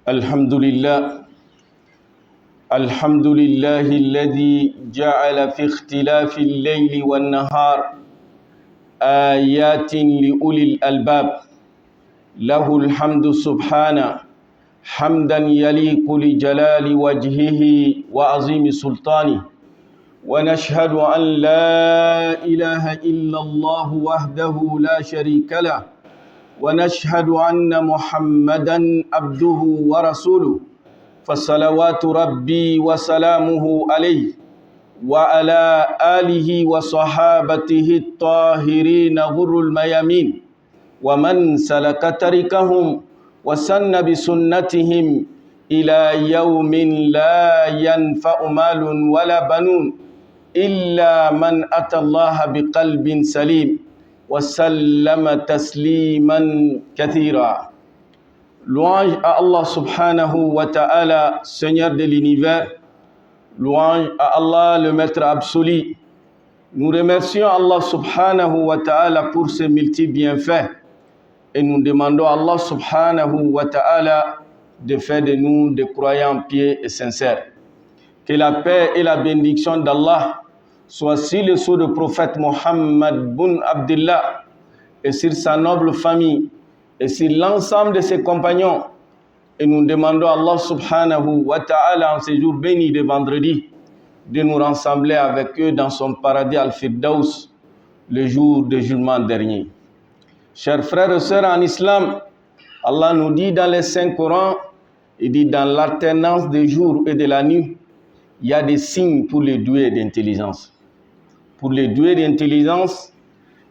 الحمد لله الحمد لله الذي جعل في اختلاف الليل والنهار آيات لأولي الألباب. له الحمد سبحانه حمدا يليق لجلال وجهه وعظيم سلطانه، ونشهد أن لا إله إلا الله وحده لا شريك له، ونشهد أن محمدا عبده ورسوله، فصلوات ربي وسلامه عليه وعلى آله وصحابته الطاهرين غر الميامين، ومن سلك طريقهم وسن بسنتهم إلى يوم لا ينفع مال ولا بنون إلا من أتى الله بقلب سليم، وسلم تسليما كثيرا. Louange à Allah subhanahu wa ta'ala, Seigneur de l'univers. Louange à Allah, le maître absolu. Nous remercions Allah subhanahu wa ta'ala pour ses multiples bienfaits. Et nous demandons à Allah subhanahu wa ta'ala de faire de nous des croyants pieux et sincères. Que la paix et la bénédiction d'Allah soient sur le sceau du prophète Mohammed bin Abdullah et sur sa noble famille et sur l'ensemble de ses compagnons. Et nous demandons à Allah subhanahu wa ta'ala en ces jours bénis de vendredi de nous rassembler avec eux dans son paradis Al-Firdaus le jour du jugement dernier. Chers frères et sœurs en islam, Allah nous dit dans les Saints Corans, il dit dans l'alternance des jours et de la nuit, il y a des signes pour les doués d'intelligence. Pour les doués d'intelligence,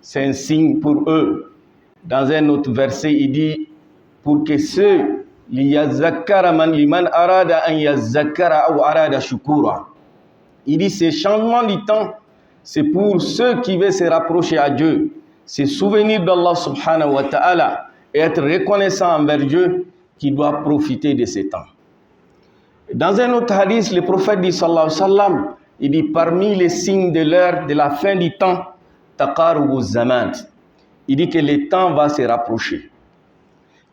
c'est un signe pour eux. Dans un autre verset, il dit pour que ceux liyazakkara man liman arada an yazakkara ou arada shukura. Il dit ces changements du temps, c'est pour ceux qui veulent se rapprocher à Dieu, se souvenir d'Allah subhanahu wa ta'ala et être reconnaissant envers Dieu qui doit profiter de ces temps. Dans un autre hadith, le prophète dit sallallahu alayhi wa sallam, il dit parmi les signes de l'heure de la fin du temps, taqarubu zaman. Il dit que le temps va se rapprocher,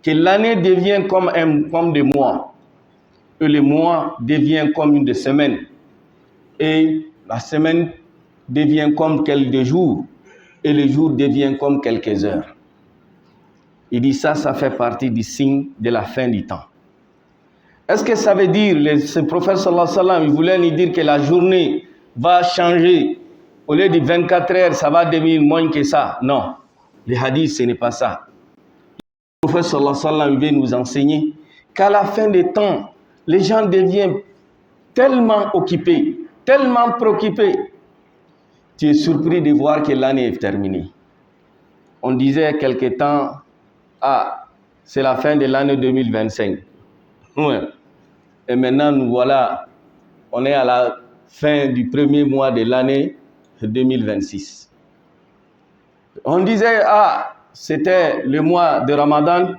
que l'année devient comme des mois, et le mois devient comme une semaine, et la semaine devient comme quelques jours, et le jour devient comme quelques heures. Il dit ça fait partie du signe de la fin du temps. Est-ce que ça veut dire, ce prophète sallallahu alayhi wa sallam, il voulait nous dire que la journée va changer, au lieu de 24 heures, ça va devenir moins que ça? Non. Le hadith, ce n'est pas ça. Le prophète sallallahu alayhi wa sallam veut nous enseigner qu'à la fin des temps, les gens deviennent tellement occupés, tellement préoccupés. Tu es surpris de voir que l'année est terminée. On disait quelque temps, c'est la fin de l'année 2025. Ouais. Et maintenant, nous voilà, on est à la fin du premier mois de l'année 2026. On disait, c'était le mois de Ramadan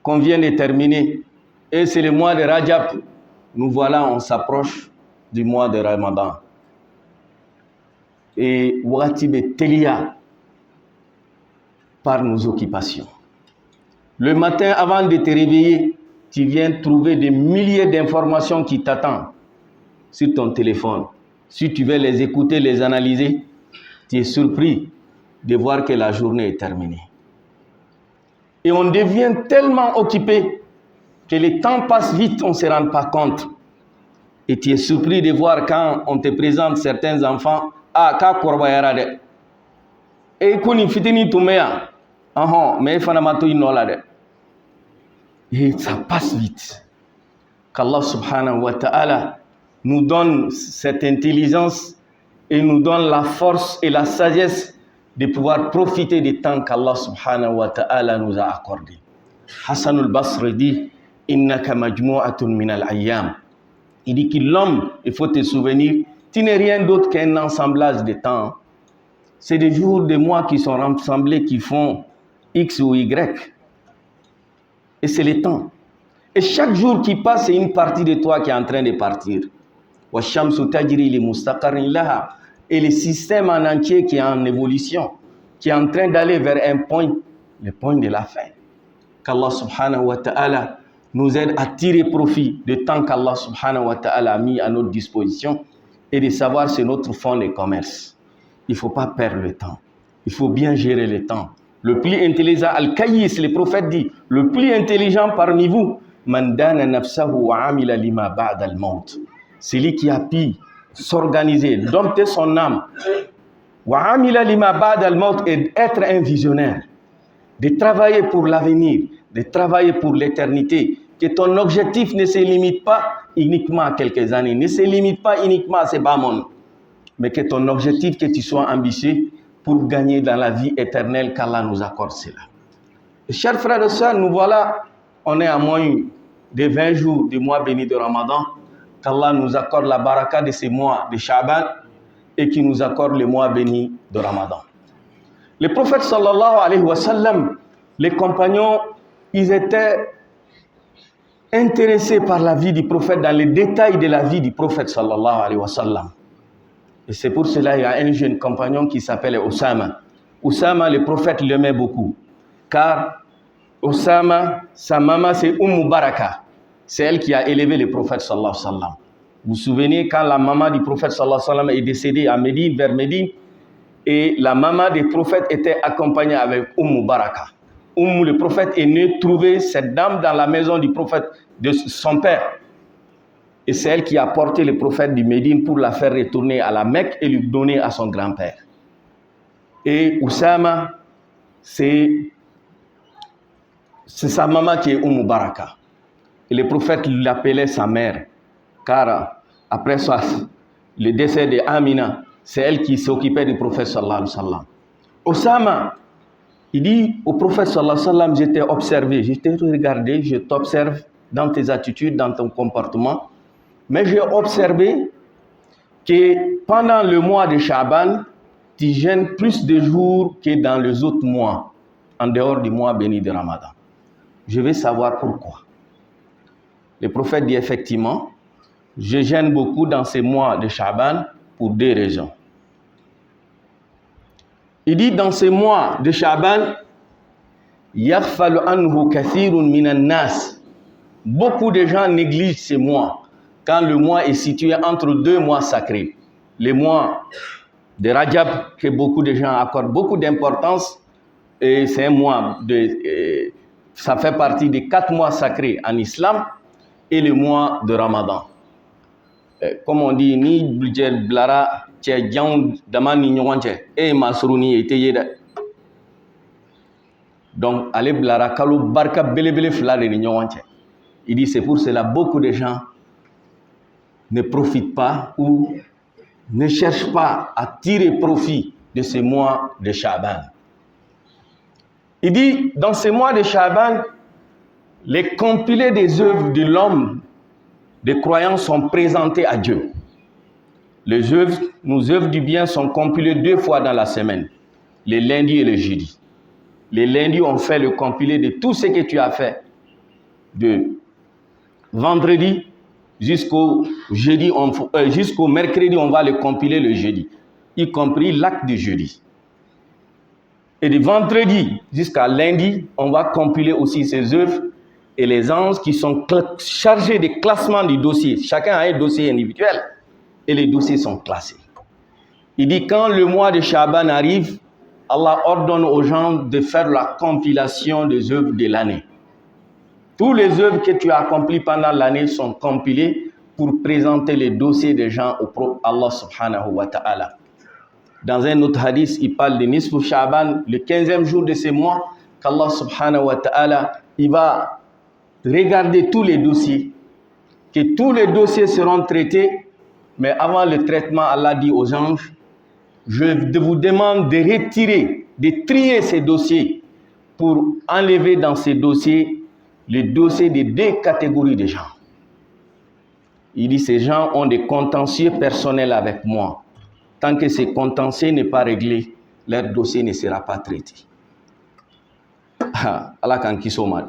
qu'on vient de terminer. Et c'est le mois de Rajab. Nous voilà, on s'approche du mois de Ramadan. Et Ouatib Telia par nos occupations. Le matin, avant de te réveiller, tu viens trouver des milliers d'informations qui t'attendent sur ton téléphone. Si tu veux les écouter, les analyser, tu es surpris de voir que la journée est terminée. Et on devient tellement occupé que le temps passe vite, on ne se rend pas compte. Et tu es surpris de voir quand on te présente certains enfants, ka korbayara de. Et kuni fitini tumea. Mais fanamato inola de. Et ça passe vite. Qu'Allah subhanahu wa ta'ala nous donne cette intelligence et nous donne la force et la sagesse de pouvoir profiter du temps qu'Allah subhanahu wa ta'ala nous a accordé. Hassan al-Basri dit innaka majmu'atun min al-ayyam. Il dit que l'homme, il faut te souvenir, tu n'es rien d'autre qu'un assemblage de temps. C'est des jours, des mois qui sont rassemblés, qui font X ou Y. Et c'est le temps. Et chaque jour qui passe, c'est une partie de toi qui est en train de partir. Wa shamsu tajri li mustaqarrin laha. Et le système en entier qui est en évolution, qui est en train d'aller vers un point, le point de la fin. Qu'Allah subhanahu wa ta'ala nous aide à tirer profit du temps qu'Allah subhanahu wa ta'ala a mis à notre disposition et de savoir c'est notre fonds de commerce. Il ne faut pas perdre le temps. Il faut bien gérer le temps. Le plus intelligent, Al-Kayyis, le prophète dit, le plus intelligent parmi vous, Man dana nafsahu wa amila lima ba'da al-maut. C'est lui qui a pu s'organiser, dompter son âme. Wa amila lima ba'da al-maut, et être un visionnaire. De travailler pour l'avenir, de travailler pour l'éternité. Que ton objectif ne se limite pas uniquement à quelques années, ne se limite pas uniquement à ces bas mondes, mais que ton objectif, que tu sois ambitieux pour gagner dans la vie éternelle qu'Allah nous accorde cela. Et chers frères et sœurs, nous voilà, on est à moins de 20 jours du mois béni de Ramadan, qu'Allah nous accorde la baraka de ces mois de Sha'ban et qui nous accorde le mois béni de Ramadan. Le prophète sallallahu alayhi wa sallam, les compagnons, ils étaient intéressés par la vie du prophète, dans les détails de la vie du prophète sallallahu alayhi wa sallam. Et c'est pour cela qu'il y a un jeune compagnon qui s'appelle Oussama. Oussama, le prophète l'aimait beaucoup. Car Oussama, sa maman c'est Baraka. C'est elle qui a élevé le prophète sallallahu alayhi wa sallam. Vous vous souvenez quand la maman du prophète sallallahu alayhi wa sallam est décédée à Médine, vers Médine, et la maman des prophètes était accompagnée avec Baraka. Le prophète est venu trouver cette dame dans la maison du prophète, de son père. Et c'est elle qui a porté le prophète du Médine pour la faire retourner à la Mecque et lui donner à son grand-père. Et Oussama, c'est sa maman qui est Baraka. Et le prophète l'appelait sa mère. Car après ça, le décès de Amina, c'est elle qui s'occupait du prophète sallallahu alayhi wa sallam. Oussama, il dit au prophète sallallahu alayhi wa sallam, je t'ai observé, je t'ai regardé, je t'observe dans tes attitudes, dans ton comportement. Mais j'ai observé que pendant le mois de Sha'ban, tu jeûnes plus de jours que dans les autres mois, en dehors du mois béni de Ramadan. Je veux savoir pourquoi. Le prophète dit effectivement, je jeûne beaucoup dans ces mois de Sha'ban pour deux raisons. Il dit dans ces mois de Sha'ban, yaghfalu anhu kathirun minan nas. Beaucoup de gens négligent ces mois. Quand le mois est situé entre deux mois sacrés, les mois de Rajab, que beaucoup de gens accordent beaucoup d'importance, et c'est un mois, ça fait partie des 4 mois sacrés en islam, et le mois de Ramadan. Comme on dit, ni budget blara, tche djang damani nyonche, et masruni ete yeda. Donc, allez blara kalu barka belebele flare ni nyonche. Il dit, c'est pour cela beaucoup de gens ne profitent pas ou ne cherchent pas à tirer profit de ces mois de Sha'ban. Il dit, dans ces mois de Sha'ban, les compilés des œuvres de l'homme, des croyants, sont présentés à Dieu. Nos œuvres du bien sont compilées 2 fois dans la semaine, le lundi et le jeudi. Les lundis, on fait le compilé de tout ce que tu as fait, de vendredi jusqu'au jeudi, jusqu'au mercredi, on va le compiler le jeudi, y compris l'acte du jeudi. Et de vendredi jusqu'à lundi, on va compiler aussi ces œuvres et les anges qui sont chargés des classements du dossier. Chacun a un dossier individuel et les dossiers sont classés. Il dit quand le mois de Sha'ban arrive, Allah ordonne aux gens de faire la compilation des œuvres de l'année. Tous les œuvres que tu as accomplies pendant l'année sont compilées pour présenter les dossiers des gens au propre Allah subhanahu wa ta'ala. Dans un autre hadith, il parle de Nisfu Sha'ban, le 15e jour de ce mois, qu'Allah subhanahu wa ta'ala, il va regarder tous les dossiers, que tous les dossiers seront traités, mais avant le traitement, Allah dit aux anges, je vous demande de retirer, de trier ces dossiers pour enlever dans ces dossiers les dossiers de 2 catégories de gens. Il dit, ces gens ont des contentieux personnels avec moi. Tant que ce contentieux n'est pas réglé, leur dossier ne sera pas traité. Allah kan kiso mad.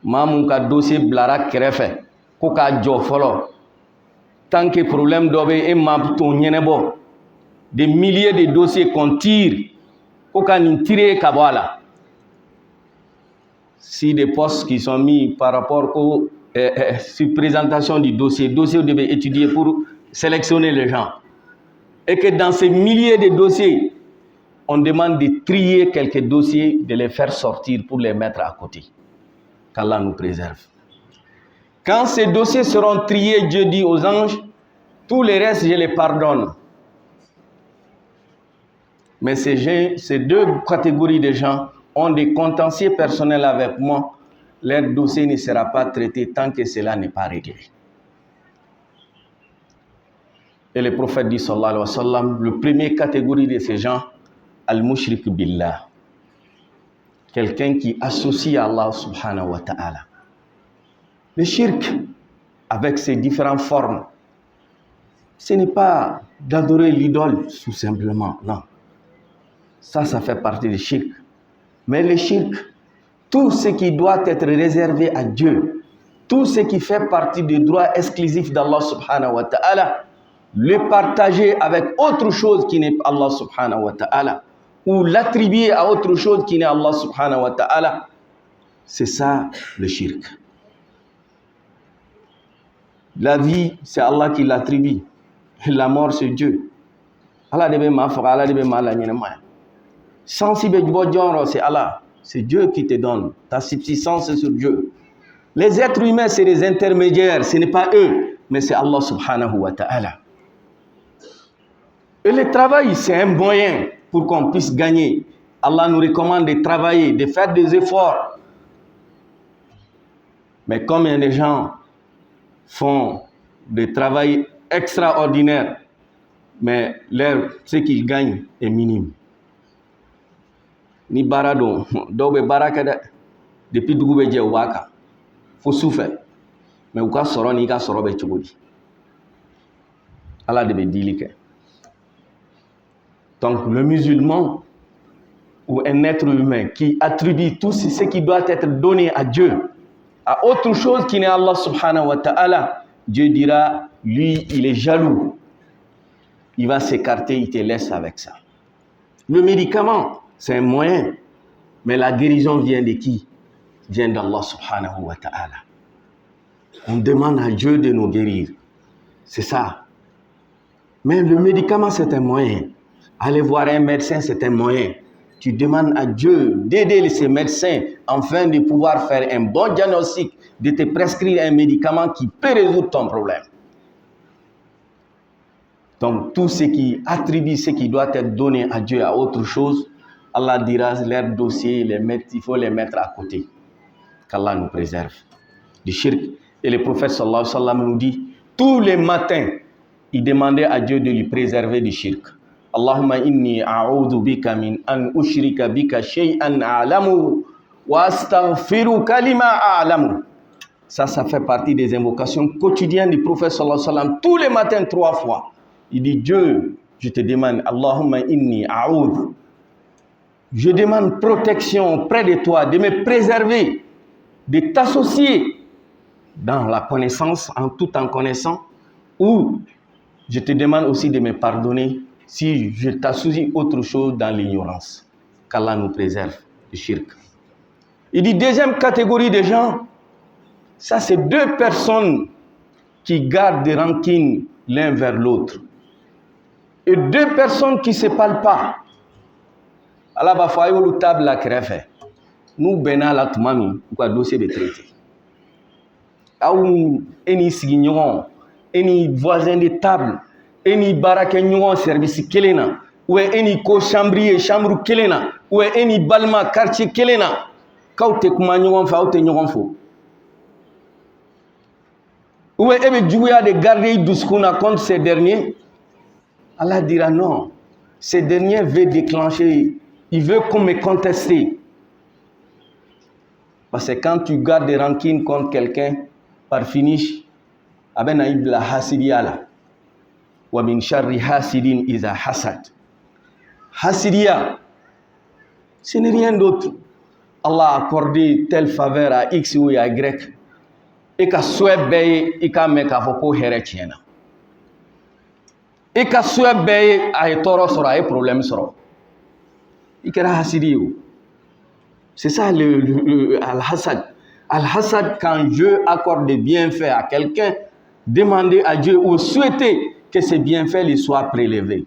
Mamun ka dossier blara kerefe, ko ka jo folo. Tant que problème dobe e mab ton yenebo, des milliers de dossiers qu'on tire, ko ka ni tirer kabala. si des postes qui sont mis par rapport aux sur présentation du dossier, dossier vous devez étudier pour sélectionner les gens, et que dans ces milliers de dossiers, on demande de trier quelques dossiers, de les faire sortir pour les mettre à côté. Qu'Allah nous préserve. Quand ces dossiers seront triés, Dieu dit aux anges, tous les restes, je les pardonne. Mais ces deux catégories de gens ont des contentieux personnels avec moi. Leur dossier ne sera pas traité tant que cela n'est pas réglé. Et le prophète dit, sallallahu alayhi wa sallam, le premier catégorie de ces gens, al-mushrik billah. Quelqu'un qui associe à Allah subhanahu wa ta'ala. Le shirk, avec ses différentes formes, ce n'est pas d'adorer l'idole, tout simplement, non. Ça fait partie du shirk. Mais le shirk, tout ce qui doit être réservé à Dieu, tout ce qui fait partie des droits exclusifs d'Allah subhanahu wa ta'ala, le partager avec autre chose qui n'est Allah subhanahu wa ta'ala, ou l'attribuer à autre chose qui n'est Allah subhanahu wa ta'ala, c'est ça le shirk. La vie, c'est Allah qui l'attribue. La mort, c'est Dieu. Allah debe ma faga, Allah debe ma la nyema. Sensible c'est Allah. C'est Dieu qui te donne. Ta subsistance est sur Dieu. Les êtres humains, c'est des intermédiaires. Ce n'est pas eux, mais c'est Allah subhanahu wa ta'ala. Et le travail, c'est un moyen pour qu'on puisse gagner. Allah nous recommande de travailler, de faire des efforts. Mais combien de gens font des travail extraordinaires, mais ce qu'ils gagnent est minime. Ni barado, dobe barakada, depuis doube je waka, faut souffrir. Mais ou ka soro ni ka soro be chogodi. Allah debe dilike. Donc le musulman ou un être humain qui attribue tout ce qui doit être donné à Dieu à autre chose qui n'est Allah subhanahu wa ta'ala, Dieu dira, lui, il est jaloux. Il va s'écarter, il te laisse avec ça. Le médicament, c'est un moyen. Mais la guérison vient de qui? Vient d'Allah subhanahu wa ta'ala. On demande à Dieu de nous guérir. C'est ça. Mais le médicament, c'est un moyen. Aller voir un médecin, c'est un moyen. Tu demandes à Dieu d'aider ces médecins afin de pouvoir faire un bon diagnostic, de te prescrire un médicament qui peut résoudre ton problème. Donc, tout ce qui attribue ce qui doit être donné à Dieu à autre chose, Allah dira leur dossier, il faut les mettre à côté. Qu'Allah nous préserve du shirk. Et le prophète sallallahu alayhi wa sallam nous dit, tous les matins, il demandait à Dieu de lui préserver du shirk. Allahumma inni a'udhu bika min an ushrika bika shay'an a'lamu wa astaghfiruka lima a'lamu. Ça fait partie des invocations quotidiennes du prophète sallallahu alayhi wa sallam. Tous les matins, 3 fois. Il dit, Dieu, je te demande, Allahumma inni a'udhu. Je demande protection auprès de toi, de me préserver, de t'associer dans la connaissance, tout en connaissant, ou je te demande aussi de me pardonner si je t'associe autre chose dans l'ignorance. Qu'Allah nous préserve du shirk. Il dit, deuxième catégorie de gens, ça c'est 2 personnes qui gardent des rancines l'un vers l'autre. Et 2 personnes qui ne se parlent pas. Allah va faire une table à créer. Nous, Bena, la Toumami, ou quoi dossier de traité. Ou any signon, any voisin de table, any barake nyon service kelena, ou any co-chambrier, chambre kelena, ou any balma quartier kelena. Kaute kuma nyon fa, ou te nyon fo. Ou ebe djouya de garder douskouna contre ces derniers. Allah dira non. Ces derniers veulent déclencher, il veut qu'on me conteste. Parce que quand tu gardes des rancines contre quelqu'un, par finish, aben aïb la hasidiya la. Wa min sharri hasidin iza hasad. Hasidiya, ce n'est rien d'autre. Allah a accordé telle faveur à X ou à Y. Et qu'à souhait baye, et qu'à me kafoko heretiena. Et qu'à souhait baye, a toro sera, a problème sera. Et qu'à hasidiyo. C'est ça Al-Hassad. Al-Hassad, quand Dieu accorde des bienfaits à quelqu'un, demandez à Dieu ou souhaitez que ces bienfaits lui soient prélevés.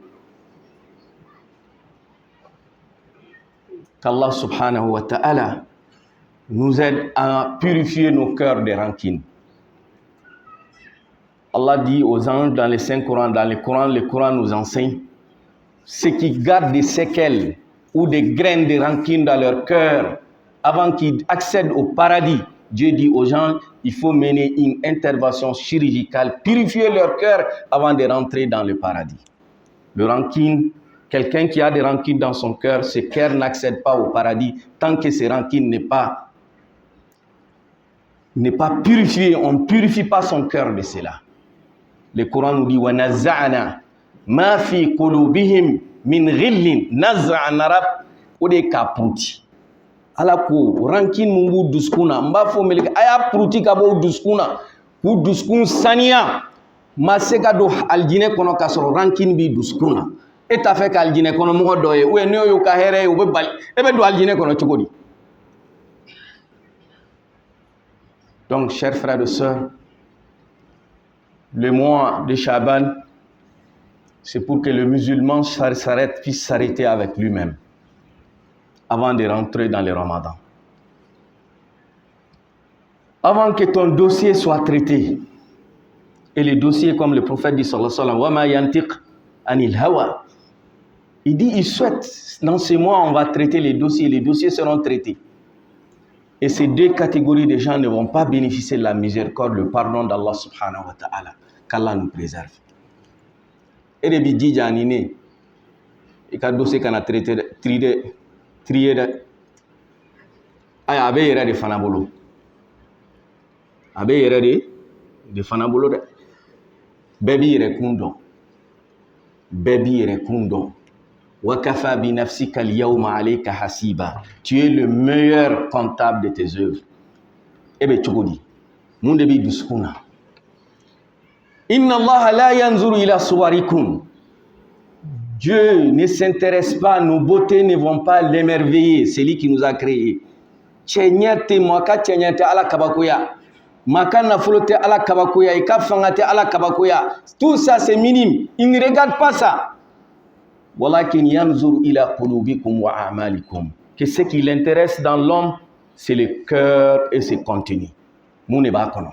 Qu'Allah subhanahu wa ta'ala nous aide à purifier nos cœurs des rancines. Allah dit aux anges dans les 5 Corans, dans le Coran nous enseigne, ceux qui gardent des séquelles ou des graines de rancune dans leur cœur avant qu'ils accèdent au paradis, Dieu dit aux gens, il faut mener une intervention chirurgicale, purifier leur cœur avant de rentrer dans le paradis. Le rancune, quelqu'un qui a des rancunes dans son cœur, ce cœur n'accède pas au paradis tant que ces rancunes n'est pas purifié. On ne purifie pas son cœur de cela. Le Coran nous dit وَنَزَّعْنَا مَا فِي قُلُوبِهِمْ مِنْ غِلٍّ نَزَّعَ نَرَبْ ode ka pruti ala ko rankin mungu duskuna mba fo meleke aya pruti ka bo duskuna ku duskun saniya ma se ka do aljine kono ka soro rankin bi duskuna e ta fe ka aljine kono mo do ye we ne yo ka here yo be bal e be do aljine kono chogodi. Donc chers frères et sœurs, le mois de Chaban, c'est pour que le musulman puisse s'arrêter avec lui-même avant de rentrer dans le Ramadan. Avant que ton dossier soit traité, et les dossiers comme le prophète dit sallallahu alayhi wa sallam, wa ma yantiq anil hawa, il dit, il souhaite, dans ce mois on va traiter les dossiers seront traités. Et ces deux catégories de gens ne vont pas bénéficier de la miséricorde, le pardon d'Allah subhanahu wa ta'ala. Qu'Allah nous préserve. Et les bidji janine, et quand dossier qu'on a traité, trié de, ay abe yere de fanabolo, abe yere de fanabolo de, baby yere kundo, wakafa bi nafsika al-yawma alayka hasiba. Tu es le meilleur comptable de tes œuvres. Ebe chogodi, monde bi duskuna. Inna Allah la yanzuru ila suwarikum. Dieu ne s'intéresse pas, nos beautés ne vont pas l'émerveiller, c'est lui qui nous a créés. Tchenyate mwaka tchenyate ala kabakoya. Maka nafolote ala kabakoya, ika fangate ala kabakoya. Tout ça c'est minime, il ne regarde pas ça. Walakin yanzur ila qulubikum wa a'malikum. Que ce qui l'intéresse dans l'homme, c'est le cœur et ses contenus. Moune ba kono.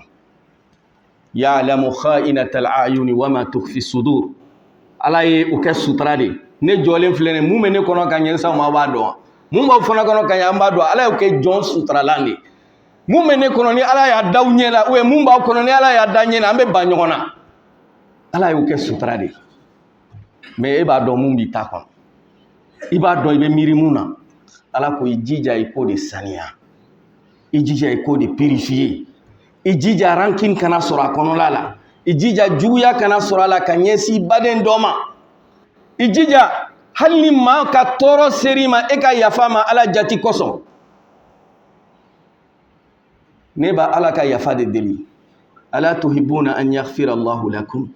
Ya'lamu kha'inatal a'yuni wa ma tukhfi sudur. Ala ye o kɛ sutura de ne jɔlen filɛ ne mun bɛ ne kɔnɔ ka ɲɛ sa ma b'a dɔn mun b'aw fana kɔnɔ ka ɲɛ an b'a dɔn ala y'o kɛ jɔn suturalan de mun bɛ ne kɔnɔ ni ala y'a da ɲɛ la ou mun b'aw kɔnɔ ni ala y'a da ɲɛ la an bɛ ban ɲɔgɔn na ala y'o kɛ sutura de mais e b'a dɔn mun b'i ta kɔnɔ i b'a dɔn i bɛ miiri mun na ala ko i jija i k'o de saniya i jija i k'o de purifier i jija rankin kana sɔrɔ a kɔnɔla la. Ijija juguya kana sɔrɔ la ka ɲɛsin baden dɔ ma. Ijija hali ni maa ka tɔɔrɔ seri ma e ka yafa ma ala jati kosɔn. Ne ba ala ka yafa de deli. Ala tuhibuna an yaghfira Allahu lakum.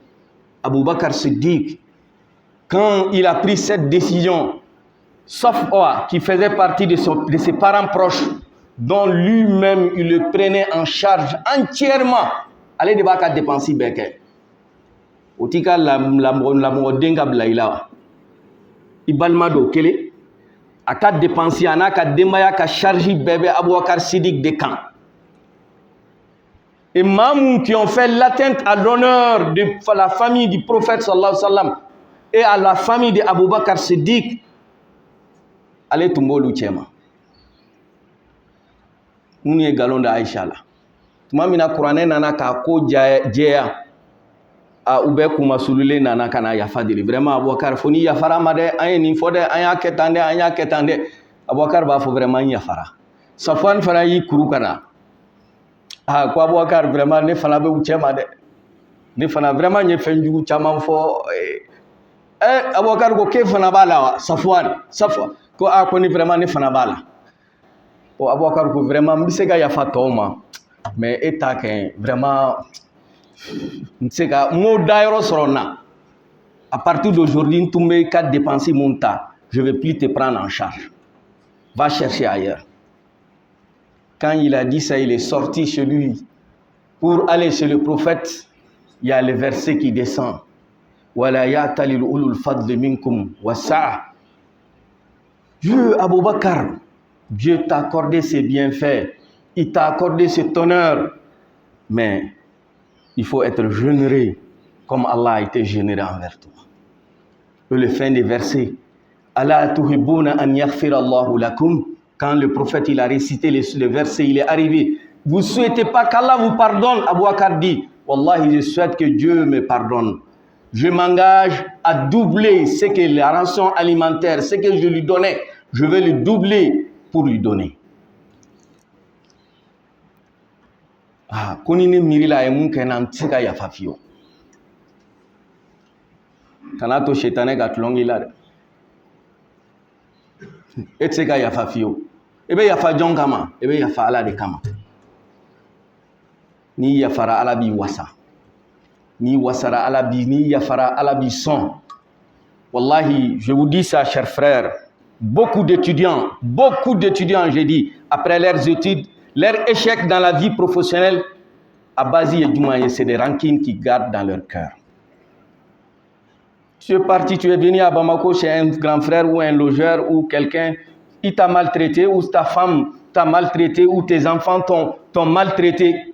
Abu Bakr Siddiq, quand il a pris cette décision, Safwa qui faisait partie de ses parents proches, dont lui-même il le prenait en charge entièrement. Ale de b'a ka dépense bɛɛ kɛ o t'i ka lamɔden ka bila i la wa i balima don kelen a ka dépense a n'a ka denbaya ka charge bɛɛ bɛ Abubakar Siddiq de kan et maa minnu qui ont fait l'atteinte à l'honneur de la famille du prophète sallallahu alayhi wa sallam et à la famille de Abubakar Siddiq ale tun b'olu cɛ ma minnu ye galon da Aïcha la. Tuma mina kuranɛ nana k'a ko jɛya u bɛ kuma sulule nana ka na yafa deli vraiment Abubakar fo ni yafara ma dɛ an ye nin fɔ dɛ an y'a kɛ tan dɛ an y'a kɛ tan dɛ Abubakar b'a fɔ vraiment n yafara. Safwan fana y'i kuru ka na ko Abubakar vraiment ne fana bɛ u cɛ ma dɛ ne fana vraiment n ye fɛn jugu caman fɔ Abubakar ko k'e fana b'a la wa Safwan ko ko ni vraiment ne fana b'a la Abubakar ko vraiment n bɛ se ka yafa tɔw ma. Mais état que vraiment c'est que mon d'ailleurs sorona à partir d'aujourd'hui tu me qu'à dépenser mon tas je vais plus te prendre en charge va chercher ailleurs Quand il a dit ça, il est sorti chez lui pour aller chez le prophète. Il y a le verset qui descend. Wala ya'talil ulul fadli minkum wasa'a. Dieu, Abou Bakr, Dieu t'a accordé ses bienfaits, il t'a accordé cet honneur, mais il faut être généreux comme Allah a été généreux envers toi. Et le fin des versets, Allah tuhibbuna an yaghfira Allahu lakum. Quand le prophète il a récité le verset, il est arrivé. Vous ne souhaitez pas qu'Allah vous pardonne? Abou Bakr dit, Wallahi, je souhaite que Dieu me pardonne. Je m'engage à doubler ce que la rançon alimentaire, ce que je lui donnais, je vais le doubler pour lui donner. Ah, konine mirila e mun kenan tsika ya fafio. Kanato shetane ga tlongi la. Etsika ya fafio. Ebe ya fa jon kama, ebe ya fa ala de kama. Ni ya fara ala bi wasa. Ni wasara alabi, ni yafara alabi son. Wallahi, je vous dis ça, chers frères, beaucoup d'étudiants, j'ai dit, après leurs études, leur échec dans la vie professionnelle, Abazi et Doumaye, c'est des rancines qui gardent dans leur cœur. Tu es parti, tu es venu à Bamako chez un grand frère ou un logeur ou quelqu'un, il t'a maltraité, ou ta femme t'a maltraité, ou tes enfants t'ont maltraité.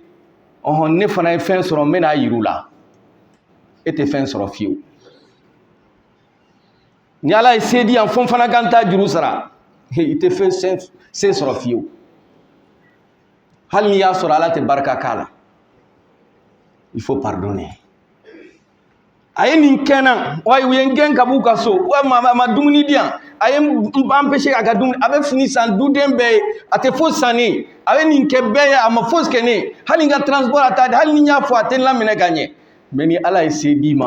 On est fin sur un mena irula. Et tes fins seront fieux. Ni Allah essaie dit en fond fanaganta Jerusalem. Il te fait c'est seront fieux. Hal ni ya sura la te barka kala. Il faut pardonner. Aye ni kena, wa yengen kabuka so, wa ma dumuni dia. Aye empêcher ka dumuni, avec fini sans doudembe, ate faux sané. Aye ni kebe a ma fausse kene. Hal ni ga transport atade, hal ni nya fo aten la mena gagner. Mais ni Allah essaie dit,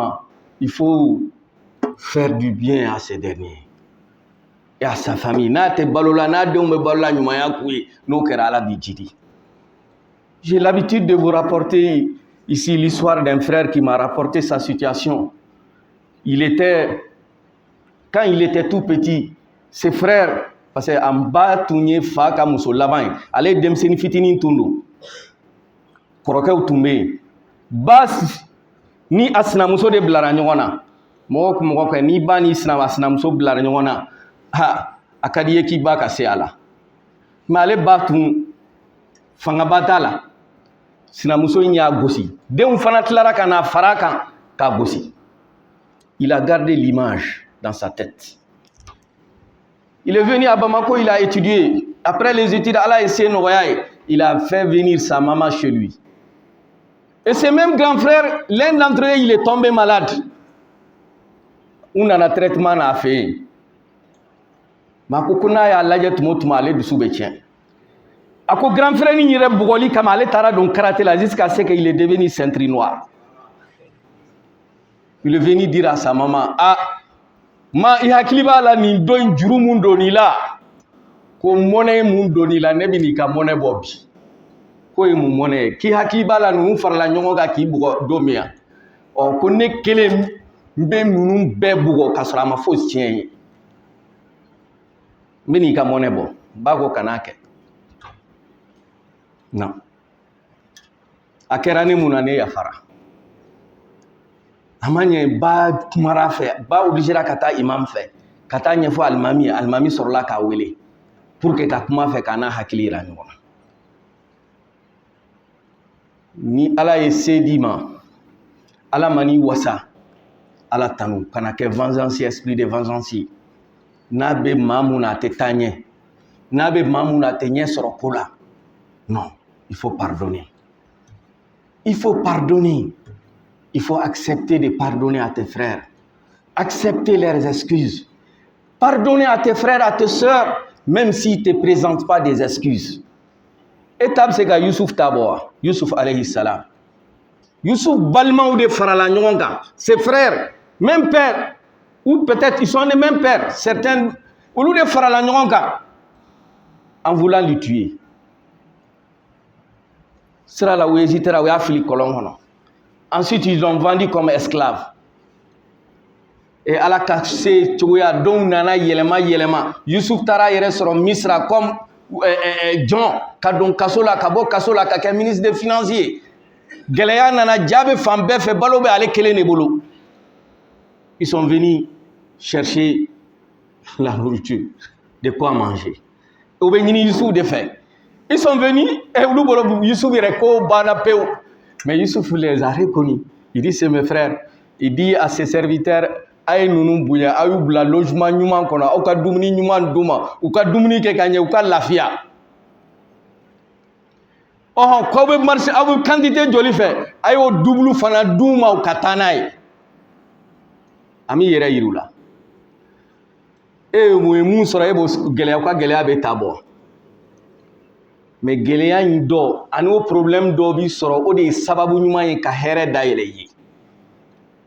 il faut faire du bien à ces derniers et à sa famille. J'ai l'habitude de vous rapporter ici l'histoire d'un frère qui m'a rapporté sa situation. Quand il était tout petit, ses frères, parce qu'en bas, Tounye Faka Mousso Lavan, allez Demseni Fitinin Tundu, Koroke Outumbe, Bas. Ni asinamuso de blara nyona moko ko ni bani asinamuso blara nyona ha akadiye ki ba ka se ala male batun fanga batala sinamuso nya gosi de un fana tlara kana faraka ka gosi. Il a gardé l'image dans sa tête. Il est venu à Bamako, il a étudié. Après les études, Allah il a fait venir sa maman chez lui. Et ce même grand frère, l'un d'entre eux, il est tombé malade. On a un traitement à faire. Ma kokuna ya laje tumo ale dusu be tien. Ako grand frère ni yere bugoli kama ale tara don karaté là jusqu'à ce qu'il est devenu ceinture noire. Il est venu dire à sa maman, ah, ma ihakiliba la ni don juru mun doni la. Ko monnaie mun doni la nebi ni ka monnaie bobi. Ko e mun monnaie ki hakiba la nu farla nyongo ga ki bugo domia. O ko ne kele mbe munu be bugo kasra ma fo tien. Mini ka monnaie bo bago kanake. Non. Akerani munane ya fara. Amanye ba kumara fe ba obligera kata imam fe kata nyefo almami sorla ka wele pour que ka kuma fe kana hakilira nyona ni ala esedima ala mani wasa ala tanu kana ke vengeance esprit de vengeance nabe mamuna tetanye nabe mamuna tenye soro kola. Non, il faut pardonner. Il faut pardonner. Il faut accepter de pardonner à tes frères. Accepter leurs excuses. Pardonner à tes frères, à tes sœurs, même s'ils ne te présentent pas des excuses. Étape, c'est que Youssouf Taboa, Youssouf alayhi salam. Youssouf Balma ou de Farala Nyonga, ses frères, même père, ou peut-être ils sont les mêmes pères, certains, ou de Farala Nyonga, en voulant le tuer. Sera la ouézitera ou afili kolongono. Ensuite, ils l'ont vendu comme esclave. Et à la cassée, tu vois, donc nana yelema. Youssouf Tara yere sur Misra comme John ka don kaso la ka bɔ kaso la ka kɛ ministre des finances ye gɛlɛya nana jaabe fan bɛɛ fɛ balo bɛ ale kelen de bolo. Ils sont venus chercher la nourriture, de quoi manger. U bɛ ɲini Yusuf de fɛ. Ils sont venus et olu bolo Yusuf yɛrɛ ko banna pewu. Mais Yusuf les a reconnus. Il dit c'est mes frères. Il dit à ses serviteurs a ye ninnu bonya a y'u bila logement ɲuman kɔnɔ aw ka dumuni ɲuman d'u ma u ka dumuni kɛ ka ɲɛ u ka lafiya. K'aw bɛ marché aw bɛ quantité joli fɛ a y'o double fana d'u ma u ka taa n'a ye. An b'i yɛrɛ yir'u la. Mun ye mun sɔrɔ e b'o gɛlɛya u ka gɛlɛya bɛ ta bɔ. Mais gɛlɛya in dɔ ani o problème dɔ b'i sɔrɔ o de ye sababu ɲuman ye ka hɛrɛ dayɛlɛ i ye.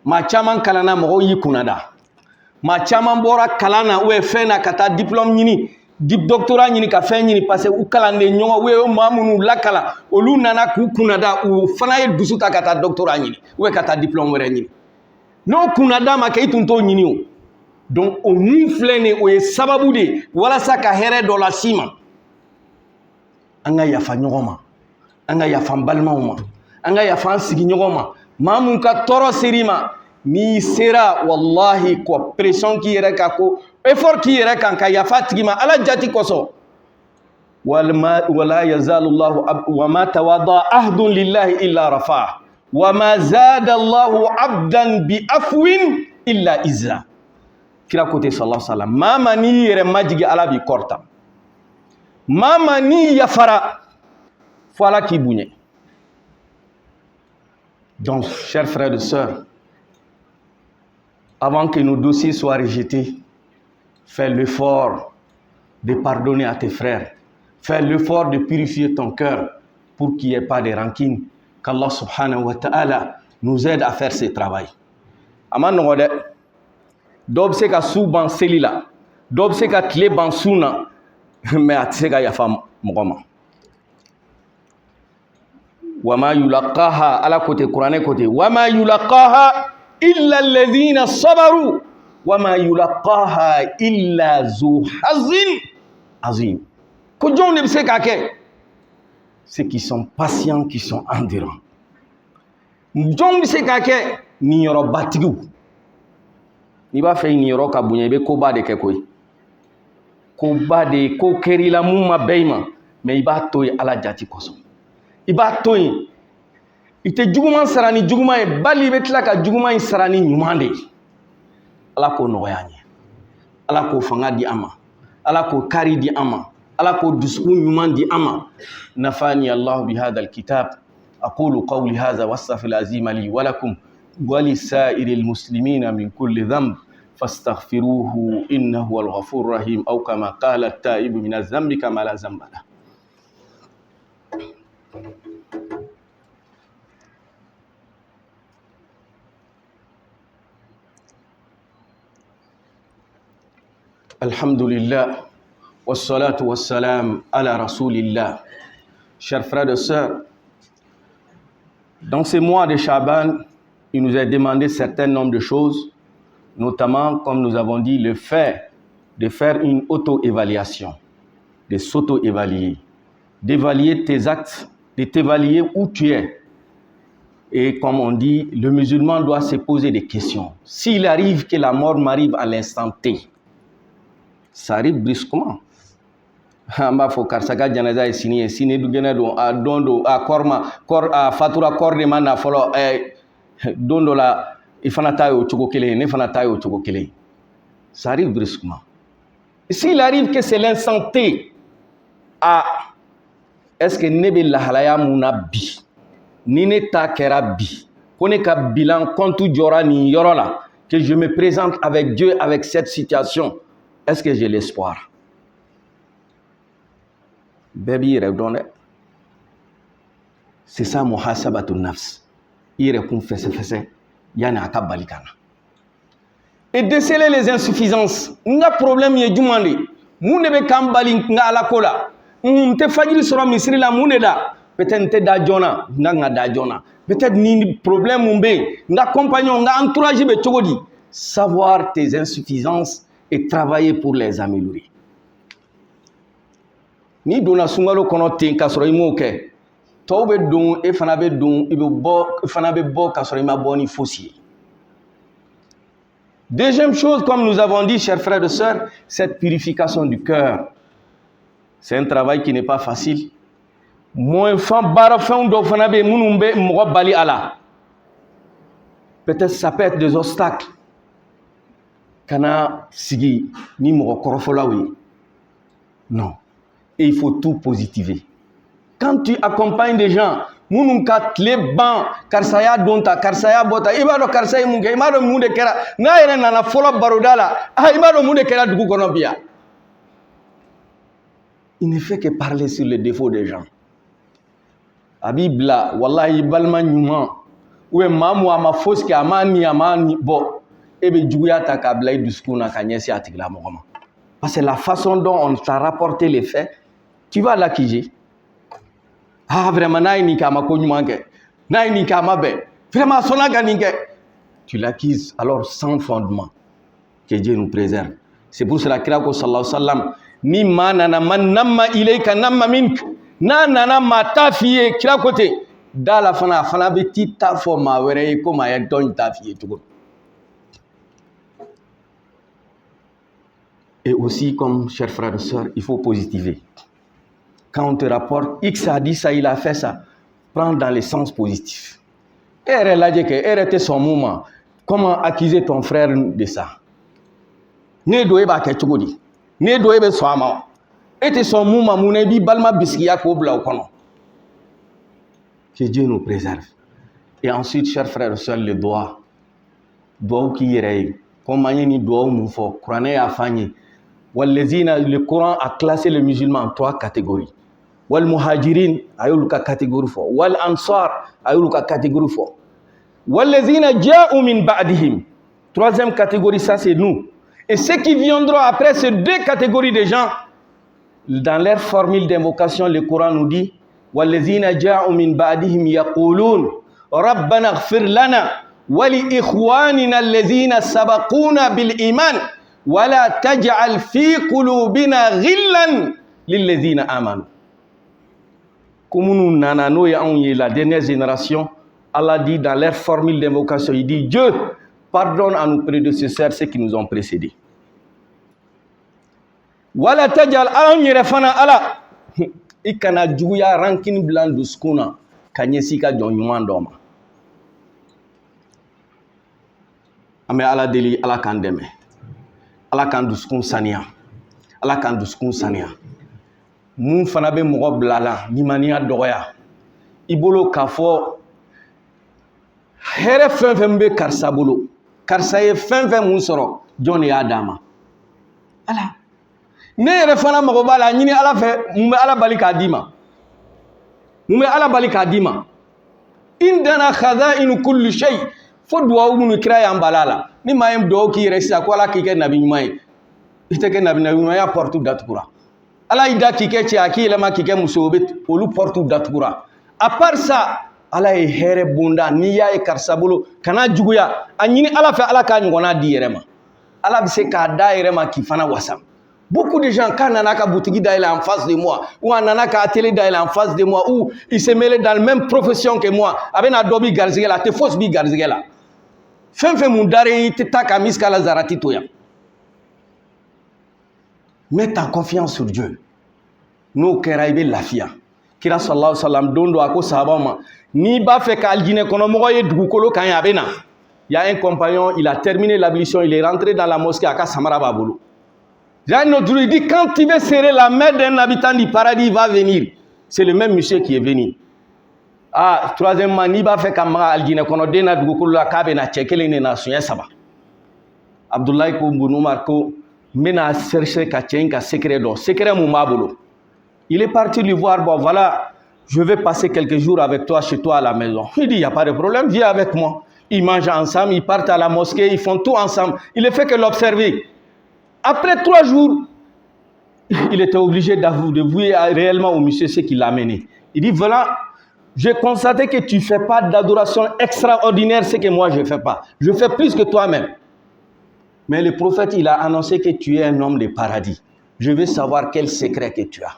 Maa caman kalanna mɔgɔw y'i kunna da. Maa caman bɔra kalan na fɛn na ka taa diplôme ɲini doctorat ɲini ka fɛn ɲini parce que u kalanden ɲɔgɔn maa minnu lakalan olu nana k'u kunna da u fana ye dusu ta ka taa doctorat ɲini ka taa diplôme wɛrɛ ɲini. N'o kunna da ma kɛ i tun t'o ɲini o. Donc o mun filɛ nin ye o ye sababu de ye walasa ka hɛrɛ dɔ las'i ma. An ka yafa ɲɔgɔn ma, an ka yafa an balimaw ma, an ka yafa an sigiɲɔgɔn ma. Maa mun ka tɔɔrɔ ser'i ma n'i sera wallahi ko pression k'i yɛrɛ kan ko effort k'i yɛrɛ kan ka yafa tigi ma ala jati kosɔn. wala yazalu Allahu wa ma tawadda ahdun lillahi illa rafa wa ma zada Allahu abdan bi afwin illa izza. Kira ko ten sallallahu alaihi wasallam maa ma n'i yɛrɛ majigi ala b'i kɔrɔta. Maa ma n'i yafara fo ala k'i bonya. Donc, chers frères et sœurs, avant que nos dossiers soient rejetés, fais l'effort de pardonner à tes frères. Fais l'effort de purifier ton cœur pour qu'il n'y ait pas de rancune. Qu'Allah subhanahu wa ta'ala nous aide à faire ce travail. Aman nogode, dob se ka su ban seli la, dob se ka tile ban suna, mais a se ka yafa mɔgɔ ma. Wama yulaqaha ala côté Coran côté wama yulaqaha illa alladhina sabaru wama yulaqaha illa zu hazin azim. Ko jɔnw de bɛ se k'a kɛ ceux qui sont patients, qui sont endurants. Jɔnw bɛ se k'a kɛ niyɔrɔbatigiw. N'i b'a fɛ niyɔrɔ ka bonya i bɛ koba de kɛ koyi. Koba de ko kɛr'i la mun ma bɛn i ma mais i b'a to yen ala jati kosɔn. I b'a to yen i tɛ juguman sara ni juguman ye bali i bɛ tila ka juguman in sara ni ɲuman de ye. Ala k'o nɔgɔya an ye, ala k'o fanga di an ma, ala k'o kari di an ma, ala k'o dusukun ɲuman di an ma. Nafani Allahu bihadha alkitab aqulu qawli hadha wastaghfir azim li wa lakum wa lisa'iril muslimina min kulli dhanb fastaghfiruhu innahu huwal ghafurur rahim aw kama qala at-ta'ibu min adh-dhanbi kama la dhanba lahu. Alhamdulillah, wassalatu wassalam ala rasulillah. Chers frères et sœurs, dans ces mois de Chaban, il nous est demandé un certain nombre de choses, notamment, comme nous avons dit, le fait de faire une auto-évaluation, de s'auto-évaluer, d'évaluer tes actes, de t'évaluer où tu es. Et comme on dit, le musulman doit se poser des questions. S'il arrive que la mort m'arrive à l'instant T, ça arrive brusquement. Amba fo karsaka janaza e sini dugena do a dondo a korma kor a fatura kor de mana folo dondo la ifana tayo chogo kele ne fana tayo chogo kele. Ça arrive brusquement. S'il arrive que c'est l'instant T, est-ce que nebe la halaya muna bi ni ne ta kera bi ko ne ka bilan compte jora ni yoro la que je me présente avec Dieu avec cette situation. Est-ce que j'ai l'espoir? Baby, c'est ça, muhasabatun nafs. Il répond fesse, yana akabalikana. Et déceler les insuffisances. Nga problème ye jumande. Mune be kambali nga ala kola. Te fajiri sura misri la mune da. Peut-être te da jona, nga da jona. Peut-être ni problème mumbe. Nga compagnon, nga entourage be chogodi. Savoir tes insuffisances et travailler pour les améliorer. Ni donna sunkalo kɔnɔ ten k'a sɔrɔ i m'o kɛ tɔw bɛ don e fana bɛ don i fana bɛ bɔ k'a sɔrɔ i ma bɔ ni fosi ye. Deuxième chose, comme nous avons dit, chers frères et sœurs, cette purification du cœur. C'est un travail qui n'est pas facile. Moi, peut-être ça peut être des obstacles. Kana sigi ni mo korofolawi. Non. Et il faut tout positiver. Quand tu accompagnes des gens, munun ka tle ban karsaya donta karsaya bota ibado karsay munge imado munde kera na yere nana folo barodala imado munde kera dugu kono biya. Il ne fait que parler sur les défauts des gens. Abibla wallahi balma nyuma ou mamu ama foski amani bo ebe juguyata ka blay duskuna ka nyesi atigla mogoma. Parce que la façon dont on t'a rapporté les faits, tu vas l'acquiser. Ah vraiment naini kama ko nyumanke. Naini kama be. Vraiment sonaga ninke. Tu l'acquises alors sans fondement. Que Dieu nous préserve. C'est pour cela que sallallahu alayhi wa sallam ni manana man namma ilayka namma mink. Nana ma tafiye kira côté. Dans la fana beti ta forma were ko ma ya don tafiye tout. Et aussi, comme chers frères et sœurs, il faut positiver. Quand on te rapporte, X a dit ça, il a fait ça, prends dans le sens positif. Elle a dit qu'elle était son moment. Comment accuser ton frère de ça? Ne doit pas être chogodi. Ne doit pas être soama. Et son moment, mon ami balma biskia kobla ou kono. Que Dieu nous préserve. Et ensuite, chers frères et sœurs, le doigt. Doigt qui irait. Comment y doigt ou moufo. Croyez à Fanny. Le Coran a classé les musulmans en 3 catégories. Wal muhajirin ayuluka catégorie fo. Wal ansar ayuluka catégorie fo. Wallazina ja'u min ba'dihim. 3e catégorie, ça c'est nous. Et ceux qui viendront après ces 2 catégories de gens, dans leur formule d'invocation, le Coran nous dit wallazina ja'u min ba'dihim yaqulun rabbana ighfir lana wa li ikhwanina allazina sabaquna bil iman. ولا تجعل في قلوبنا غلا للذين آمنوا. Comme nous nanano et la dernière génération, Allah dit dans leur formule d'invocation, il dit Dieu pardonne à nos prédécesseurs ceux qui nous ont précédés. Wala tajal an yerefana ala ikana juguya rankin blanc duskuna kanyesika jonyuan doma. Ame ala deli ala kandeme. Ala kan duskun saniya. Ala kan duskun saniya. Mun fana be mɔgɔ bilala nimaniya dɔgɔya. I bolo k'a fɔ hɛrɛ fɛn fɛn bɛ karisa bolo. Karisa ye fɛn fɛn mun sɔrɔ jɔn de y'a d'a ma. Ala. Ne yɛrɛ fana mago b'a la ɲini Ala fɛ mun bɛ Ala bali k'a d'i ma. Mun bɛ Ala bali k'a d'i ma. Indana khaza'inu kulli shay. Fo duwawu minnu kira y'an bala la. Ni maa ye duwawu k'i yɛrɛ sisan ko Ala k'i kɛ nabi ɲuman ye. I tɛ kɛ nabi ɲuman ye, a porte datugura. Ala y'i da k'i kɛ cɛ a k'i yɛlɛma k'i kɛ muso olu porte datugura. À part ça, Ala ye hɛrɛ bonda n'i y'a ye karisa bolo kana juguya. A ɲini Ala fɛ Ala k'a ɲɔgɔnna di yɛrɛ ma. Ala bɛ se k'a da yɛrɛ ma k'i fana wasa. Beaucoup de gens, quand Nana ka boutique d'aller en face de moi, ou Nana ka télé d'aller en face de moi, ou il se mêle dans la même profession que moi, avec un dobi garzigela, te fausse bi garzigela. Fenfe mundare te taka miskala zarati toya. Mets ta confiance sur Dieu. Nous keraïbe lafia. Kira sallallahu alayhi wa sallam dondo ako sahabama. Ni ba fe ka aljine kono mogo ye dugukolo kan ya bena. Il y a un compagnon, il a terminé l'ablution, il est rentré dans la mosquée à Samara Babolo. Jean autre il dit quand tu veux serrer la main d'un habitant du paradis, il va venir. C'est le même monsieur qui est venu. Ah, troisièmement, ni ba fe ka maga aljine kono dena dugukolo la ka bena chekele ne na sunya saba. Abdoulaye ko Mbounoumar ko mena chercher ka chen ka secret do. Secret mon babolo. Il est parti lui voir, bon voilà, je vais passer quelques jours avec toi, chez toi à la maison. Il dit, il n'y a pas de problème, viens avec moi. Ils mangent ensemble, ils partent à la mosquée, ils font tout ensemble. Il ne fait que l'observer. Après 3 jours, il était obligé d'avouer réellement au monsieur ce qu'il l'a amené. Il dit, voilà, j'ai constaté que tu ne fais pas d'adoration extraordinaire, ce que moi je ne fais pas. Je fais plus que toi-même. Mais le prophète, il a annoncé que tu es un homme de paradis. Je veux savoir quel secret que tu as.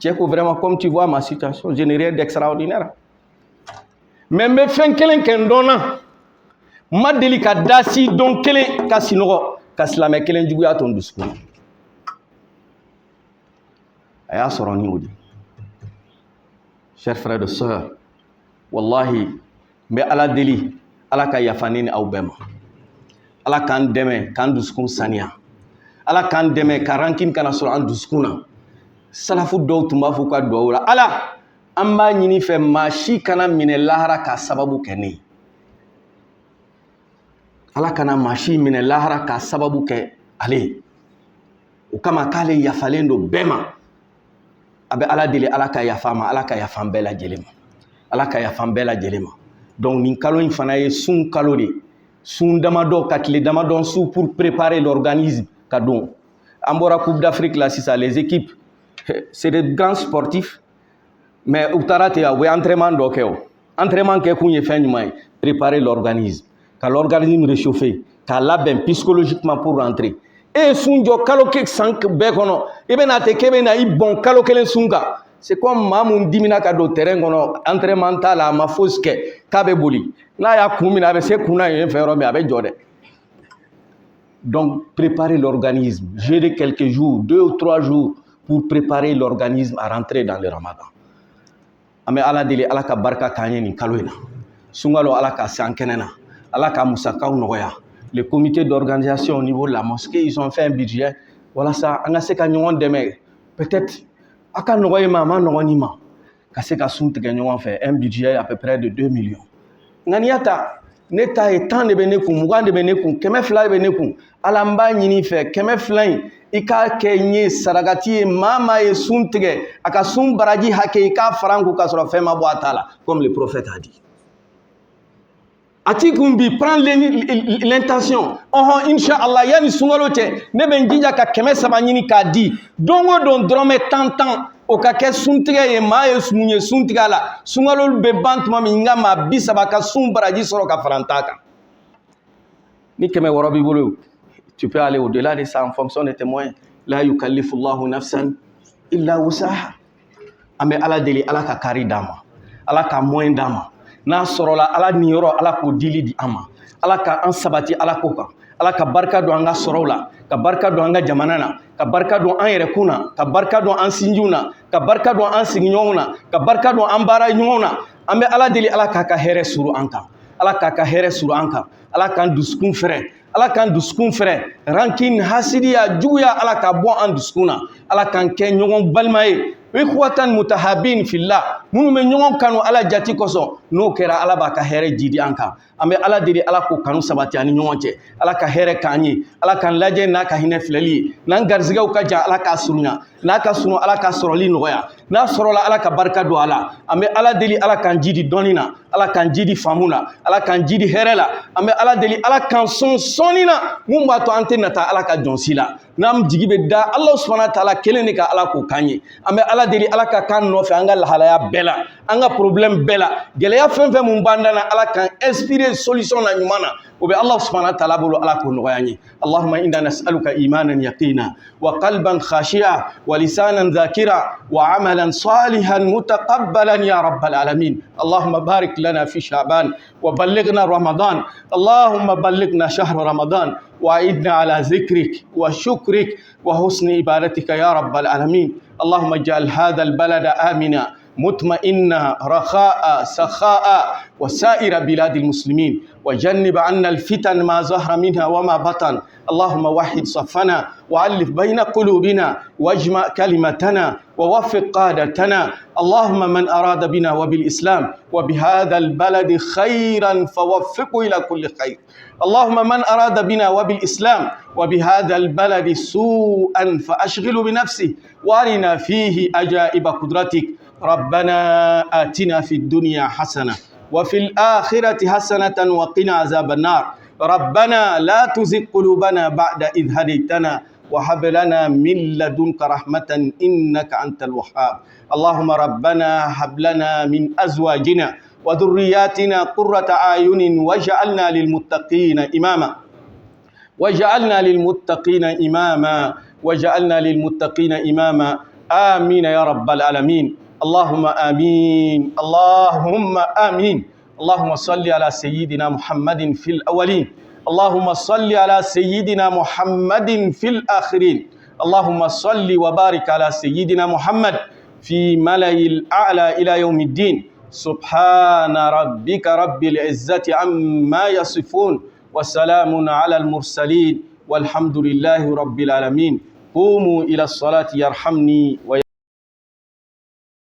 Tchèque, vraiment, comme tu vois ma situation, je n'ai rien d'extraordinaire. Mais me fait quelqu'un qui donne, ma délicate d'assis, donc quelqu'un qui a la quelqu'un du à ton discours. Et à ce moment-là, chers frères et sœurs, wallahi, mais à la déli, à la kayafanine à Oubema, à la kan deme, kan discours sania, à la kan deme, karankin kana sur un discours. Salafu dɔw tun b'a fɔ ka duwawu la ala an b'a ɲini fɛ maa si kana minɛ lahara k'a sababu kɛ ne ye ala kana maa si minɛ lahara k'a sababu kɛ ale ye o kama k'ale yafalen don bɛɛ ma a bɛ ala deli ala ka yafa ma ala ka yafa an bɛɛ lajɛlen ma ala ka yafa an bɛɛ lajɛlen ma donc nin kalo in fana ye sun kalo de sun damadɔ ka tile damadɔ su pour préparer l'organisme ka don an bɔra coupe d'Afrique la sisan les équipes c'est des grands sportifs, mais au tarate ya we entraînement d'okeo. Entraînement ke kun ye fɛn ɲuman ye, préparer l'organisme, ka l'organisme réchauffer, ka labɛn psychologiquement pour rentrer. Et sun jɔ kalo ke san bɛɛ kɔnɔ, i bɛna te k'e bɛna i bɔn kalo kelen sun kan. C'est comme maa mun dimina ka don terrain kɔnɔ, entraînement t'a la, a ma fosi kɛ, k'a bɛ boli. N'a y'a kun minɛ, a bɛ se kunna yen fɛ yɔrɔ min, a bɛ jɔ dɛ. Donc, préparer l'organisme, gérer quelques jours, 2 ou 3 jours, pour préparer l'organisme à rentrer dans le Ramadan. Ame ala deli ala ka barka kanye ni kalo ina. Sungalo ala ka sankenena. Ala ka musakaw nogoya. Le comité d'organisation au niveau de la mosquée, ils ont fait un budget. Voilà ça, anga se ka ñongon deme. Peut-être aka nogoy ma nogoni ma. Ka se ka suntige ñongon fait un budget à peu près de 2 millions. Nganiata neta e tan de benekum, mugan de benekum, keme fla de benekum. Ala mba ñini fe keme flain. I k'a kɛ ɲe saragati ye maa maa ye sun tigɛ a ka sun baraji hakɛ i k'a faranku k'a sɔrɔ fɛn ma bɔ a ta la comme le prophète a dit a ti kun bi prendre l'intention inshallah yani sunkalo cɛ ne bɛ n jija ka 300 ɲini k'a di don o don dɔrɔmɛ 10 o ka kɛ sun tigɛ ye maa ye mun ye sun tigɛ a la sunkalo bɛ ban tuma min n ka maa 30 ka sun baraji sɔrɔ ka fara n ta kan ni 600 b'i bolo tu peux aller au-delà de ça en fonction de tes moyens. La yukallifullahu nafsan illa wusaha. Ame ala deli ala ka kari dama. Ala ka moyen dama. Na sorola ala niyoro ala ko dili di ama. Ala ka an sabati ala ko kan. Ala ka barka do anga sorola, ka barka do anga jamana na, ka barka do an yɛrɛ kunna, ka barka do an sinjiw na, ka barka do an sigiɲɔgɔnw na, ka barka do an baara ɲɔgɔnw na. An bɛ ala deli ala k'a ka hɛrɛ suru an kan. Ala k'a ka hɛrɛ suru an kan. Ala k'an dusukun fɛrɛ. Ala k'an dusukun fɛrɛ. Rankin hasidiya juguya ala ka bɔ an dusukun na. Ala k'an kɛ ɲɔgɔn balima ye. Ikhwatan mutahabin fillah. Minnu bɛ ɲɔgɔn kanu ala jati kosɔn. N'o kɛra ala b'a ka hɛrɛ jidi an kan. An bɛ ala deli ala k'o kanu sabati ani ɲɔgɔn cɛ. Ala ka hɛrɛ k'an ye. Ala k'an lajɛ n'a ka hinɛ filɛli ye. N'an garizigɛw ka jan ala k'a surunya. N'a ka surun ala ka sɔrɔli nɔgɔya. N'a sɔrɔla ala ka barika don a la. An bɛ ala deli ala k'an jidi dɔnni na. Ala k'an jidi faamu na. Ala k'an jidi hɛrɛ la. An bɛ ala deli ala k'an sɔn sɔnni na. Mun b'a to an tɛ nata ala ka jɔnsi la. N'an jigi bɛ da ala subhanahu wa ta'ala kelen de ka ala k'o k'an ye. An bɛ ala deli ala ka kan nɔfɛ an ka lahalaya bɛɛ la. An ka problème bɛɛ la. Gɛlɛya fɛn fɛn mun b'an da la ala k'an inspirer solution na ɲuman na. O bɛ Allah subhanahu wa ta'ala bolo ala k'o nɔgɔya an ye. Allahumma inna nas'aluka imanan yaqina wa qalban khashi'a wa lisanan dhakira wa amalan salihan mutaqabbalan ya rabbal alamin. Allahumma barik lana fi Sha'ban wa ballighna Ramadan. Allahumma ballighna shahr Ramadan wa a'idna ala zikrik wa shukrik wa husni ibadatika ya rabbal alamin. Allahumma ij'al hadha al-balada amina مطمئنا رخاء سخاء وسائر بلاد المسلمين وجنب عنا الفتن ما ظهر منها وما بطن. اللهم وحد صفنا وألف بين قلوبنا واجمع كلمتنا ووفق قادتنا. اللهم من أراد بنا وبالإسلام وبهذا البلد خيرا فوفقه إلى كل خير. اللهم من أراد بنا وبالإسلام وبهذا البلد سوءا فأشغل بنفسه وارنا فيه أجائب قدرتك. ربنا آتنا في الدنيا حسنة وفي الآخرة حسنة وقنا عذاب النار. ربنا لا تزغ قلوبنا بعد إذ هديتنا وهب لنا من لدنك رحمة إنك أنت الوهاب. اللهم ربنا هب لنا من أزواجنا وذرياتنا قرة أعين واجعلنا للمتقين إماما واجعلنا للمتقين إماما واجعلنا للمتقين إماما آمين يا رب العالمين. اللهم آمين، اللهم آمين. اللهم صل على سيدنا محمد في الأولين، اللهم صل على سيدنا محمد في الآخرين، اللهم صل وبارك على سيدنا محمد في ملأ الأعلى إلى يوم الدين. سبحان ربك رب العزة عما يصفون، وسلام على المرسلين، والحمد لله رب العالمين. قوموا إلى الصلاة يرحمني